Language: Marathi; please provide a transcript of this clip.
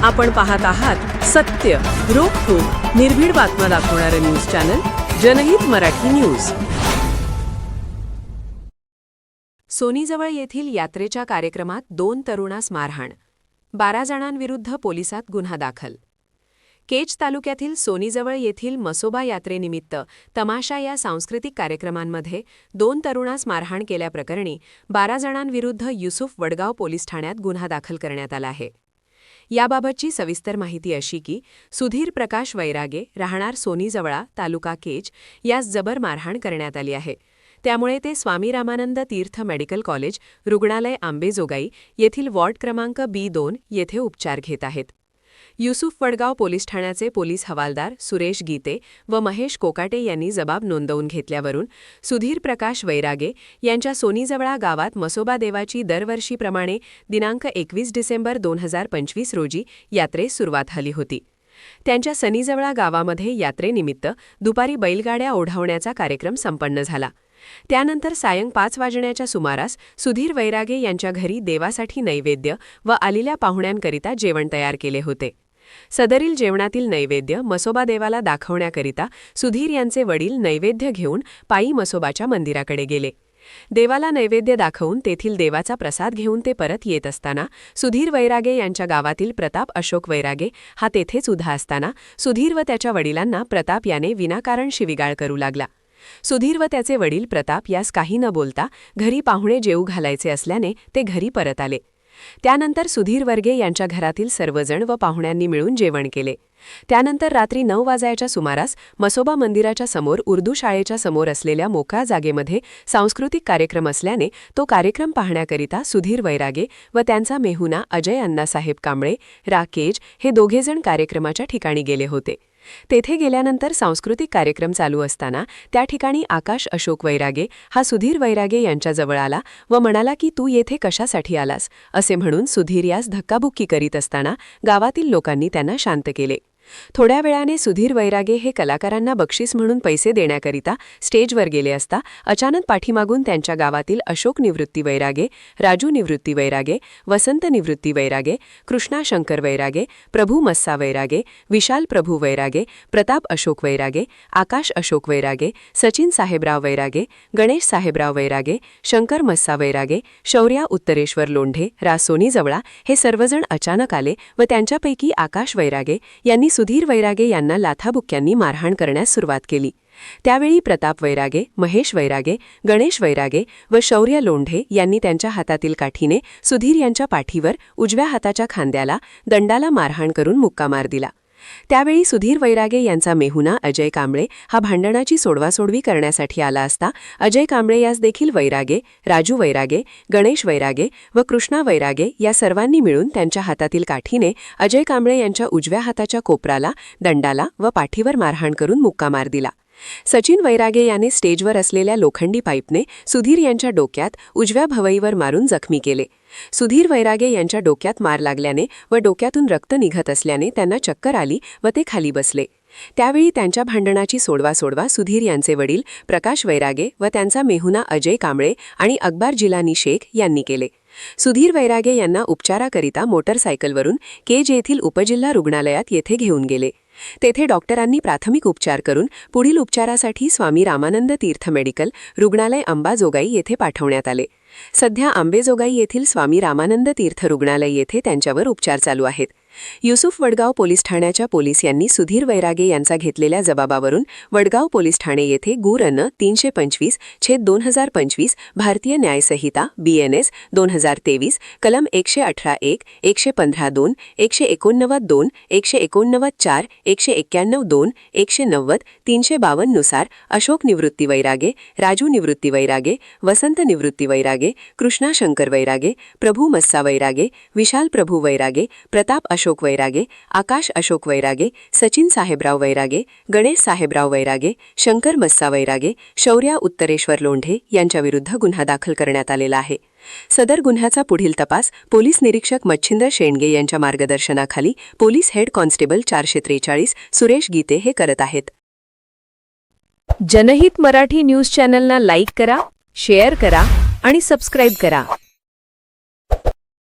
आपण पाहत आहात सत्य, रोखठोक, निर्भीड बातम्या दाखवणारे न्यूज चॅनल जनहित मराठी न्यूज। सोनीजवळ येथील यात्रेच्या कार्यक्रमात 2 तरुणास मारहाण, 12 जणांविरुद्ध पोलिसात गुन्हा दाखल। केज तालुक्यातील सोनीजवळ येथील मसोबा यात्रेनिमित्त तमाशा या सांस्कृतिक कार्यक्रमांमध्ये 2 तरुणास मारहाण केल्याप्रकरणी 12 जणांविरुद्ध युसुफ वडगाव पोलीस ठाण्यात गुन्हा दाखल करण्यात आला आहे। याबाबतची सविस्तर माहिती अशी की सुधीर प्रकाश वैरागे राहणार सोनीजवळा तालुका केज यास जबर मारहाण करण्यात आली आहे। त्यामुळे ते स्वामी रामानंद तीर्थ मेडिकल कॉलेज रुग्णालय आंबेजोगाई येथील वॉर्ड क्रमांक B2 येथे उपचार घेत आहेत। युसुफ वडगाव पोलीस ठाण्याचे पोलीस हवालदार सुरेश गीते व महेश कोकाटे यांनी जबाब नोंदवून घेतल्यावरून सुधीर प्रकाश वैरागे यांच्या सोनीजवळा गावात मसोबा देवाची दरवर्षीप्रमाणे दिनांक 21 डिसेंबर 2025 रोजी यात्रेस सुरुवात झाली होती। त्यांच्या सनीजवळा गावामध्ये यात्रेनिमित्त दुपारी बैलगाड्या ओढावण्याचा कार्यक्रम संपन्न झाला। त्यानंतर सायं 5 वाजण्याच्या सुमारास सुधीर वैरागे यांच्या घरी देवासाठी नैवेद्य व आलेल्या पाहुण्यांकरिता जेवण तयार केले होते। सदरील जेवणातील नैवेद्य मसोबा देवाला दाखवण्याकरिता सुधीर यांचे वडील नैवेद्य घेऊन पायी मसोबाच्या मंदिराकडे गेले। देवाला नैवेद्य दाखवून तेथील देवाचा प्रसाद घेऊन ते परत येत असताना सुधीर वैरागे यांच्या गावातील प्रताप अशोक वैरागे हा तेथेच उभा असताना सुधीर व त्याच्या वडिलांना प्रताप याने विनाकारण शिवीगाळ करू लागला। सुधीर व त्याचे वडील प्रताप यास काही न बोलता घरी पाहुणे जेवू घालायचे असल्याने ते घरी परत आले। त्यानंतर सुधीर वर्गे यांच्या घरातील सर्वजण व पाहुण्यांनी मिळून जेवण केले। त्यानंतर रात्री 9 वाजण्याच्या सुमारास मसोबा मंदिराच्या समोर उर्दू शाळेच्या समोर असलेल्या मोकळ्या जागेमध्ये सांस्कृतिक कार्यक्रम असल्याने तो कार्यक्रम पाहण्याकरिता सुधीर वैरागे व त्यांचा मेहुणा अजय अण्णासाहेब कांबळे राकेज हे दोघेजण कार्यक्रमाच्या ठिकाणी गेले होते। तेथे गेल्यानंतर सांस्कृतिक कार्यक्रम चालू असताना त्या ठिकाणी आकाश अशोक वैरागे हा सुधीर वैरागे यांच्याजवळ आला व म्हणाला की तू येथे कशासाठी आलास असे म्हणून सुधीर यास धक्काबुक्की करीत असताना गावातील लोकांनी त्यांना शांत केले। थोड्या वेळाने सुधीर वैरागे हे कलाकारांना बक्षीस म्हणून पैसे देण्याकरिता स्टेजवर गेले असता अचानक पाठीमागून त्यांच्या गावातील अशोक निवृत्ती वैरागे, राजू निवृत्ती वैरागे, वसंत निवृत्ती वैरागे, कृष्णा शंकर वैरागे, प्रभू मस्सा वैरागे, विशाल प्रभू वैरागे, प्रताप अशोक वैरागे, आकाश अशोक वैरागे, सचिन साहेबराव वैरागे, गणेश साहेबराव वैरागे, शंकर मस्सा वैरागे, शौर्या उत्तरेश्वर लोंढे रासोनी जवळा हे सर्वजण अचानक आले व त्यांच्यापैकी आकाश वैरागे यांनी सुधीर वैरागे यांना लाथाबुक्क्यांनी मारहाण करण्यास सुरुवात केली। त्यावेळी प्रताप वैरागे, महेश वैरागे, गणेश वैरागे व शौर्य लोंढे यांनी त्यांच्या हातातील काठीने सुधीर यांच्या पाठीवर उजव्या हाताच्या खांद्याला दंडाला मारहाण करून मुक्का मार दिला। त्यावेळी सुधीर वैरागे यांचा मेहुणा अजय कांबळे हा भांडणाची सोडवासोडवी करण्यासाठी आला असता अजय कांबळे यास देखील वैरागे, राजू वैरागे, गणेश वैरागे व कृष्णा वैरागे या सर्वांनी मिळून त्यांच्या हातातील काठीने अजय कांबळे यांच्या उजव्या हाताच्या कोपराला, दंडाला व पाठीवर मारहाण करून मुक्का मार दिला। सचिन वैरागे याने स्टेजवर असलेल्या लोखंडी पाईपने सुधीर यांच्या डोक्यात उजव्या भवईवर मारून जखमी केले। सुधीर वैरागे यांच्या डोक्यात मार लागल्याने व डोक्यातून रक्त निघत असल्याने त्यांना चक्कर आली व ते खाली बसले। त्यावेळी त्यांच्या भांडणाची सोडवा सुधीर यांचे वडील प्रकाश वैरागे व त्यांचा मेहुणा अजय कांबळे आणि अकबर जिलानी शेख यांनी केले। सुधीर वैरागे यांना उपचाराकरिता मोटरसायकलवरून केज येथील उपजिल्हा रुग्णालयात येथे घेऊन गेले। तेथे डॉक्टरांनी प्राथमिक उपचार करून पुढील उपचारासाठी स्वामी रामानंद तीर्थ मेडिकल रुग्णालय अंबाजोगाई येथे पाठवण्यात आले। सध्या आंबेजोगाई येथील स्वामी रामानंद तीर्थ रुग्णालय येथे त्यांच्यावर उपचार चालू आहेत। युसुफ वडगाव पोलीस ठाण्याच्या पोलीस यांनी सुधीर वैरागे यांचा घेतलेल्या जबाबावरून वडगाव पोलीस ठाणे येथे गुण 325/2025 भारतीय न्यायसंहिता BNS 2023 कलम 118(1), 115(2), 189(2), 189(4), 191(2), 190, 352 नुसार अशोक निवृत्ती वैरागे, राजू निवृत्ती वैरागे, वसंत निवृत्ती वैरागे, कृष्णा शंकर वैरागे, प्रभू मस्सा वैरागे, विशाल प्रभू वैरागे, प्रताप अशोक वैरागे, आकाश अशोक वैरागे, सचिन साहेबराव वैरागे, गणेश साहेबराव वैरागे, शंकर मस्सा वैरागे, शौर्या उत्तरेश्वर लोंढे यांच्याविरुद्ध गुन्हा दाखल करण्यात आलेला आहे। सदर गुन्ह्याचा पुढील तपास पोलीस निरीक्षक मच्छिंद्र शेंडगे यांच्या मार्गदर्शनाखाली पोलीस हेड कॉन्स्टेबल 443 सुरेश गीते हे करत आहेत। जनहित मराठी न्यूज चॅनलना लाईक करा, शेअर करा आणि सबस्क्राइब करा।